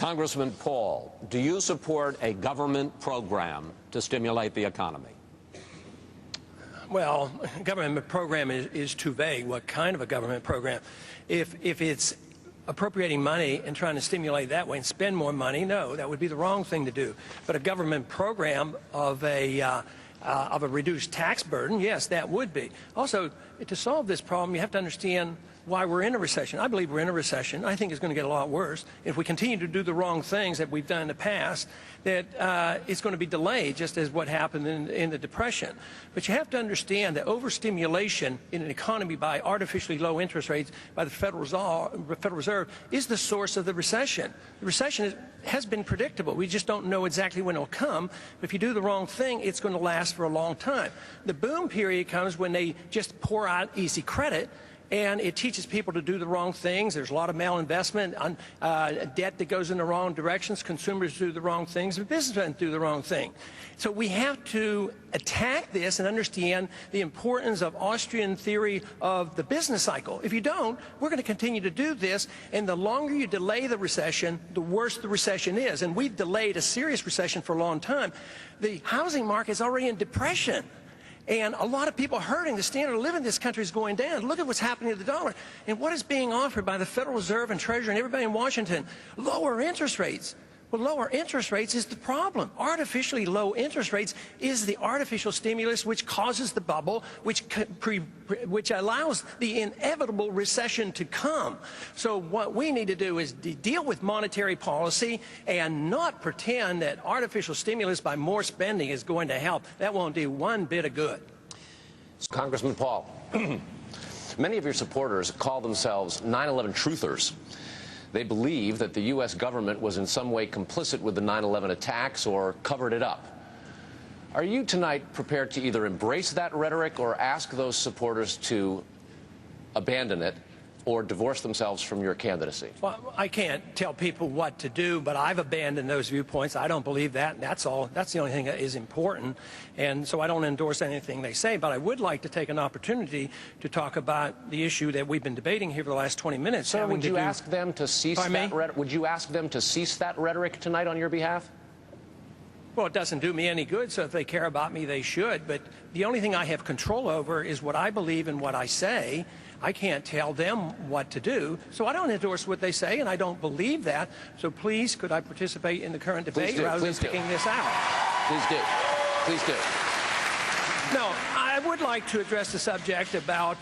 Congressman Paul, do you support a government program to stimulate the economy? Well, government program is too vague. What kind of a government program? If it's appropriating money and trying to stimulate that way and spend more money, no, that would be the wrong thing to do. But a government program of a reduced tax burden, yes, that would be. Also, to solve this problem, you have to understand why we're in a recession. I believe we're in a recession. I think it's going to get a lot worse. If we continue to do the wrong things that we've done in the past, that it's going to be delayed, just as what happened in the Depression. But you have to understand that overstimulation in an economy by artificially low interest rates by the Federal Reserve is the source of the recession. The recession has been predictable. We just don't know exactly when it'll come. But if you do the wrong thing, it's going to last for a long time. The boom period comes when they just pour out easy credit, and it teaches people to do the wrong things. There's a lot of malinvestment, debt that goes in the wrong directions, consumers do the wrong things, and businessmen do the wrong thing. So we have to attack this and understand the importance of Austrian theory of the business cycle. If you don't, we're going to continue to do this, and the longer you delay the recession, the worse the recession is. And we've delayed a serious recession for a long time. The housing market is already in depression. And a lot of people are hurting. The standard of living in this country is going down. Look at what's happening to the dollar. And what is being offered by the Federal Reserve and Treasury and everybody in Washington? Lower interest rates. Well, lower interest rates is the problem. Artificially low interest rates is the artificial stimulus which causes the bubble, which allows the inevitable recession to come. So what we need to do is deal with monetary policy and not pretend that artificial stimulus by more spending is going to help. That won't do one bit of good. Congressman Paul, many of your supporters call themselves 9/11 truthers. They believe that the U.S. government was in some way complicit with the 9/11 attacks or covered it up. Are you tonight prepared to either embrace that rhetoric or ask those supporters to abandon it or divorce themselves from your candidacy? Well, I can't tell people what to do, but I've abandoned those viewpoints. I don't believe that, and that's all. That's the only thing that is important. And so I don't endorse anything they say, but I would like to take an opportunity to talk about the issue that we've been debating here for the last 20 minutes. Sir, would you ask them to cease that rhetoric? Would you ask them to cease that rhetoric tonight on your behalf? Well, it doesn't do me any good, so if they care about me, they should. But the only thing I have control over is what I believe and what I say. I can't tell them what to do, so I don't endorse what they say, and I don't believe that. So please, could I participate in the current debate rather than sticking this out? Please do. Please do. No, I would like to address the subject about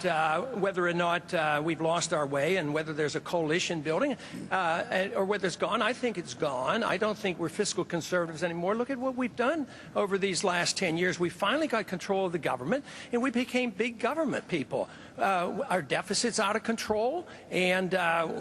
whether or not we've lost our way and whether there's a coalition building or whether it's gone. I think it's gone. I don't think we're fiscal conservatives anymore. Look at what we've done over these last 10 years. We finally got control of the government, and we became big government people. Our deficit's out of control, and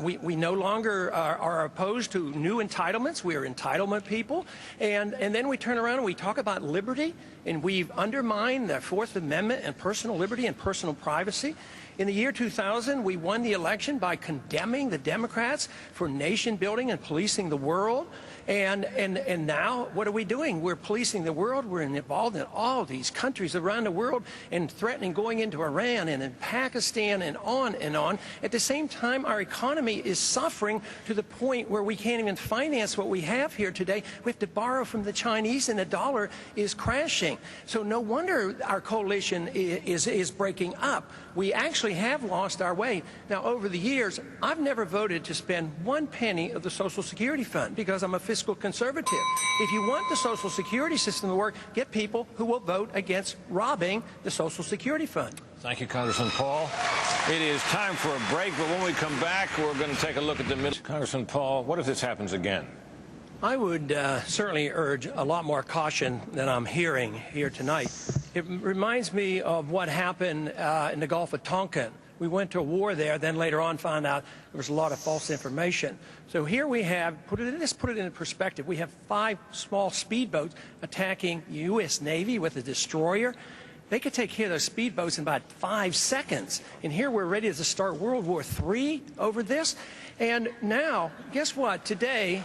we no longer are opposed to new entitlements. We are entitlement people. And then we turn around and we talk about liberty, and we've undermined the Fourth Amendment and personal liberty and personal privacy. In the year 2000, we won the election by condemning the Democrats for nation building and policing the world. And now, what are we doing? We're policing the world. We're involved in all these countries around the world and threatening going into Iran and in Pakistan and on and on. At the same time, our economy is suffering to the point where we can't even finance what we have here today. We have to borrow from the Chinese, and the dollar is crashing. So no wonder our coalition is breaking up. We actually have lost our way. Now, over the years, I've never voted to spend one penny of the Social Security Fund because I'm a fiscal conservative. If you want the Social Security system to work, get people who will vote against robbing the Social Security Fund. Thank you, Congressman Paul. It is time for a break, but when we come back, we're going to take a look at the minutes. Congressman Paul, what if this happens again? I would certainly urge a lot more caution than I'm hearing here tonight. It reminds me of what happened in the Gulf of Tonkin. We went to a war there, then later on found out there was a lot of false information. So here we have, let's put it in perspective, we have 5 small speedboats attacking the U.S. Navy with a destroyer. They could take care of those speedboats in about 5 seconds. And here we're ready to start World War III over this. And now, guess what? Today,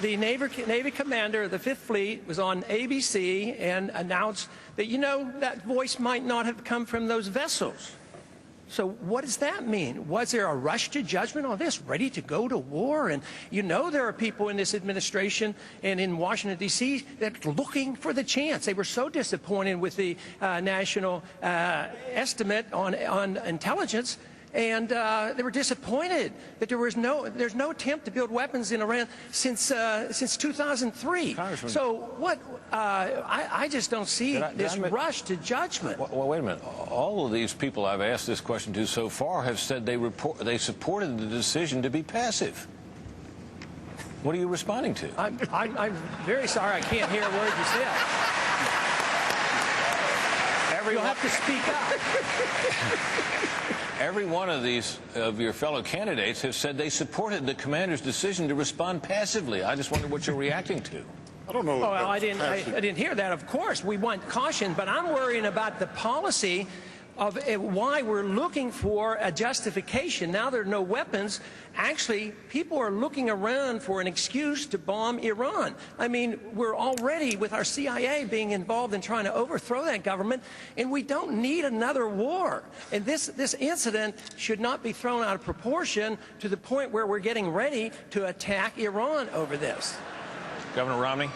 the Navy commander of the 5th Fleet was on ABC and announced that, you know, that voice might not have come from those vessels. So what does that mean? Was there a rush to judgment on this, ready to go to war? And you know there are people in this administration and in Washington, D.C. that are looking for the chance. They were so disappointed with the national estimate on intelligence, and they were disappointed that there's no attempt to build weapons in Iran since 2003. Congressman, so what? I just don't see this rush to judgment. Well, wait a minute. All of these people I've asked this question to so far have said they supported the decision to be passive. What are you responding to? I'm very sorry. I can't hear a word you said. You'll have to speak up. Every one of your fellow candidates have said they supported the commander's decision to respond passively. I just wonder what you're reacting to. I don't know. Oh, well, I didn't hear that. Of course, we want caution, but I'm worrying about the policy of why we're looking for a justification. Now there are no weapons. Actually, people are looking around for an excuse to bomb Iran. I mean, we're already, with our CIA being involved in trying to overthrow that government, and we don't need another war. And this incident should not be thrown out of proportion to the point where we're getting ready to attack Iran over this. Governor Romney?